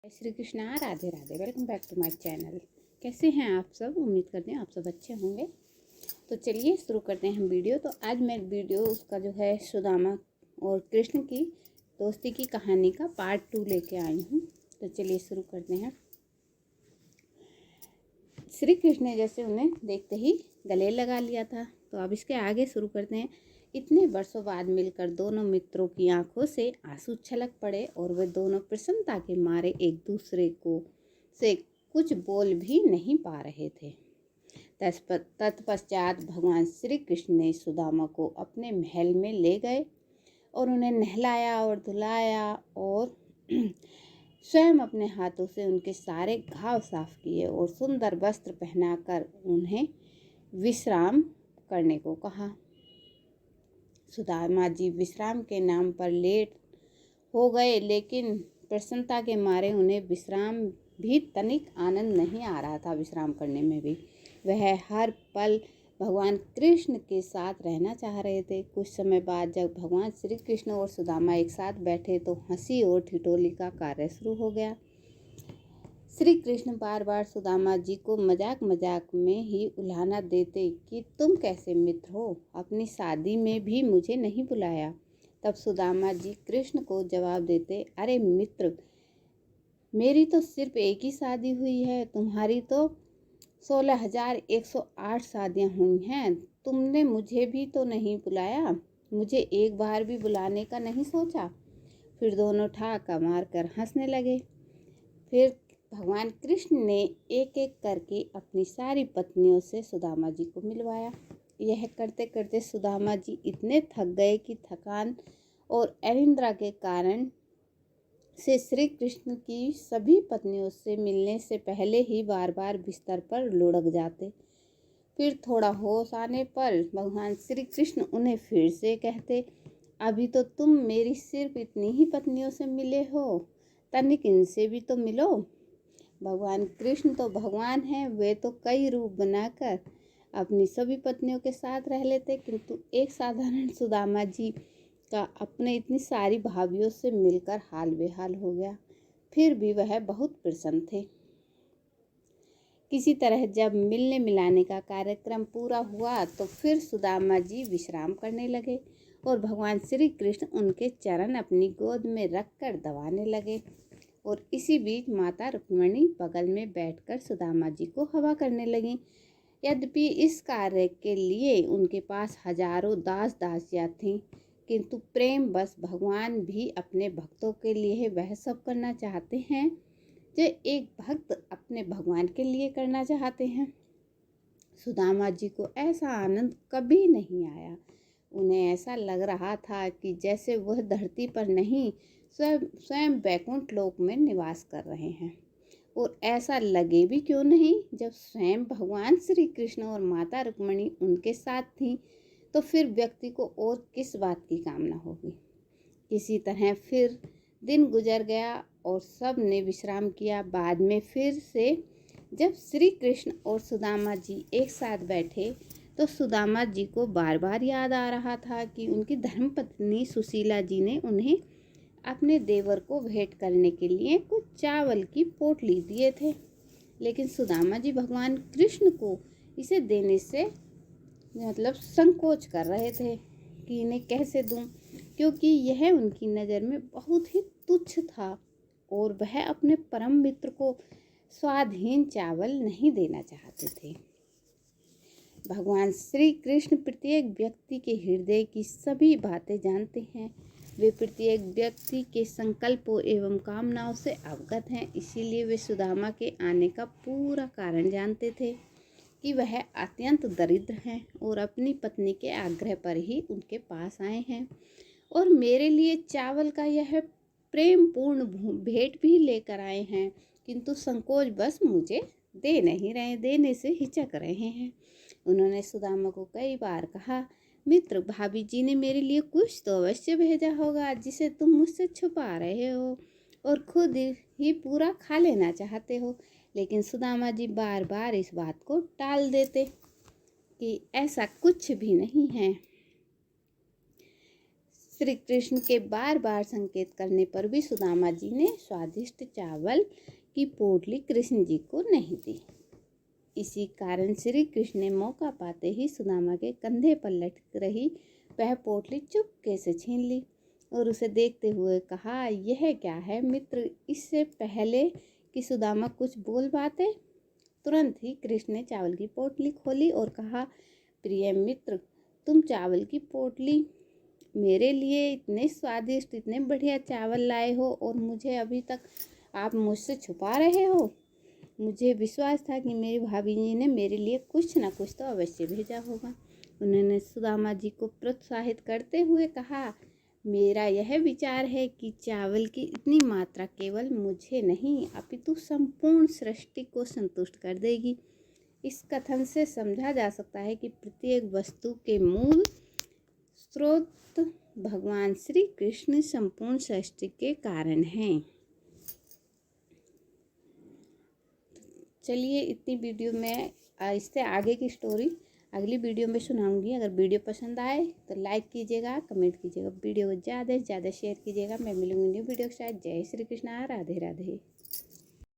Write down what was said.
जय Shri Krishna. Radhe Radhe. Welcome back to my channel. कैसे हैं आप सब? उम्मीद करते हैं आप सब अच्छे होंगे। तो चलिए शुरू करते हैं हम वीडियो। तो आज मैं वीडियो उसका जो है सुदामा और कृष्ण की दोस्ती की कहानी का पार्ट 2 लेके आई हूँ। तो चलिए शुरू करते हैं। श्री कृष्ण ने जैसे उन्हें देखते ही गले लगा लिया था, तो अब इसके आगे शुरू करते हैं। इतने वर्षों बाद मिलकर दोनों मित्रों की आंखों से आंसू छलक पड़े और वे दोनों प्रसन्नता के मारे एक दूसरे को से कुछ बोल भी नहीं पा रहे थे। तत्पश्चात भगवान श्री कृष्ण ने सुदामा को अपने महल में ले गए और उन्हें नहलाया और धुलाया और स्वयं अपने हाथों से उनके सारे घाव साफ किए और सुंदर वस्त्र पहनाकर उन्हें विश्राम करने को कहा। सुदामा जी विश्राम के नाम पर लेट हो गए, लेकिन प्रसन्नता के मारे उन्हें विश्राम भी तनिक आनंद नहीं आ रहा था। विश्राम करने में भी वह हर पल भगवान कृष्ण के साथ रहना चाह रहे थे। कुछ समय बाद जब भगवान श्री कृष्ण और सुदामा एक साथ बैठे तो हंसी और ठिठोली का कार्य शुरू हो गया। श्री कृष्ण बार बार सुदामा जी को मजाक मजाक में ही उल्हाना देते कि तुम कैसे मित्र हो, अपनी शादी में भी मुझे नहीं बुलाया। तब सुदामा जी कृष्ण को जवाब देते, अरे मित्र, मेरी तो सिर्फ एक ही शादी हुई है, तुम्हारी तो 16,108 शादियाँ हुई हैं। तुमने मुझे भी तो नहीं बुलाया, मुझे एक बार भी बुलाने का नहीं सोचा। फिर दोनों ठहाका मारकर हंसने लगे। फिर भगवान कृष्ण ने एक एक करके अपनी सारी पत्नियों से सुदामा जी को मिलवाया। यह करते करते सुदामा जी इतने थक गए कि थकान और अनिद्रा के कारण से श्री कृष्ण की सभी पत्नियों से मिलने से पहले ही बार बार बिस्तर पर लुढ़क जाते। फिर थोड़ा होश आने पर भगवान श्री कृष्ण उन्हें फिर से कहते, अभी तो तुम मेरी सिर्फ इतनी ही पत्नियों से मिले हो, तनिक इनसे भी तो मिलो। भगवान कृष्ण तो भगवान हैं, वे तो कई रूप बनाकर अपनी सभी पत्नियों के साथ रह लेते, किंतु एक साधारण सुदामा जी का अपने इतनी सारी भाभियों से मिलकर हाल बेहाल हो गया। फिर भी वह बहुत प्रसन्न थे। किसी तरह जब मिलने मिलाने का कार्यक्रम पूरा हुआ तो फिर सुदामा जी विश्राम करने लगे और भगवान श्री कृष्ण उनके चरण अपनी गोद में रखकर दबाने लगे। और इसी बीच माता रुक्मिणी बगल में बैठकर सुदामा जी को हवा करने लगी। यद्यपि इस कार्य के लिए उनके पास हजारों दास दासियां थीं, किंतु प्रेम बस भगवान भी अपने भक्तों के लिए वह सब करना चाहते हैं जो एक भक्त अपने भगवान के लिए करना चाहते हैं। सुदामा जी को ऐसा आनंद कभी नहीं आया। उन्हें ऐसा लग रहा था कि जैसे वह धरती पर नहीं स्वयं वैकुंठ लोक में निवास कर रहे हैं। और ऐसा लगे भी क्यों नहीं, जब स्वयं भगवान श्री कृष्ण और माता रुक्मिणी उनके साथ थी, तो फिर व्यक्ति को और किस बात की कामना होगी। किसी तरह फिर दिन गुजर गया और सब ने विश्राम किया। बाद में फिर से जब श्री कृष्ण और सुदामा जी एक साथ बैठे तो सुदामा जी को बार बार याद आ रहा था कि उनकी धर्मपत्नी सुशीला जी ने उन्हें अपने देवर को भेंट करने के लिए कुछ चावल की पोटली दिए थे, लेकिन सुदामा जी भगवान कृष्ण को इसे देने से संकोच कर रहे थे कि इन्हें कैसे दूं, क्योंकि यह उनकी नज़र में बहुत ही तुच्छ था और वह अपने परम मित्र को स्वादहीन चावल नहीं देना चाहते थे। भगवान श्री कृष्ण प्रत्येक व्यक्ति के हृदय की सभी बातें जानते हैं। वे प्रत्येक व्यक्ति के संकल्पों एवं कामनाओं से अवगत हैं। इसीलिए वे सुदामा के आने का पूरा कारण जानते थे कि वह अत्यंत दरिद्र हैं और अपनी पत्नी के आग्रह पर ही उनके पास आए हैं और मेरे लिए चावल का यह प्रेम पूर्ण भेंट भी लेकर आए हैं, किंतु संकोच बस मुझे दे नहीं रहे, देने से हिचक रहे हैं। उन्होंने सुदामा को कई बार कहा, मित्र, भाभी जी ने मेरे लिए कुछ तो अवश्य भेजा होगा जिसे तुम मुझसे छुपा रहे हो और खुद ही पूरा खा लेना चाहते हो। लेकिन सुदामा जी बार बार इस बात को टाल देते कि ऐसा कुछ भी नहीं है। श्री कृष्ण के बार बार संकेत करने पर भी सुदामा जी ने स्वादिष्ट चावल की पोटली कृष्ण जी को नहीं दी। इसी कारण श्री कृष्ण ने मौका पाते ही सुदामा के कंधे पर लटक रही वह पोटली चुपके से छीन ली और उसे देखते हुए कहा, यह क्या है मित्र। इससे पहले कि सुदामा कुछ बोल पाते, तुरंत ही कृष्ण ने चावल की पोटली खोली और कहा, प्रिय मित्र, तुम चावल की पोटली मेरे लिए इतने स्वादिष्ट, इतने बढ़िया चावल लाए हो और मुझे अभी तक आप मुझसे छुपा रहे हो। मुझे विश्वास था कि मेरी भाभी जी ने मेरे लिए कुछ ना कुछ तो अवश्य भेजा होगा। उन्होंने सुदामा जी को प्रोत्साहित करते हुए कहा, मेरा यह विचार है कि चावल की इतनी मात्रा केवल मुझे नहीं अपितु संपूर्ण सृष्टि को संतुष्ट कर देगी। इस कथन से समझा जा सकता है कि प्रत्येक वस्तु के मूल स्रोत भगवान श्री कृष्ण संपूर्ण सृष्टि के कारण हैं। चलिए, इतनी वीडियो में इससे आगे की स्टोरी अगली वीडियो में सुनाऊंगी। अगर वीडियो पसंद आए तो लाइक कीजिएगा, कमेंट कीजिएगा, वीडियो को ज़्यादा से ज़्यादा शेयर कीजिएगा। मैं मिलूंगी न्यू वीडियो के साथ। जय श्री कृष्णा, राधे राधे।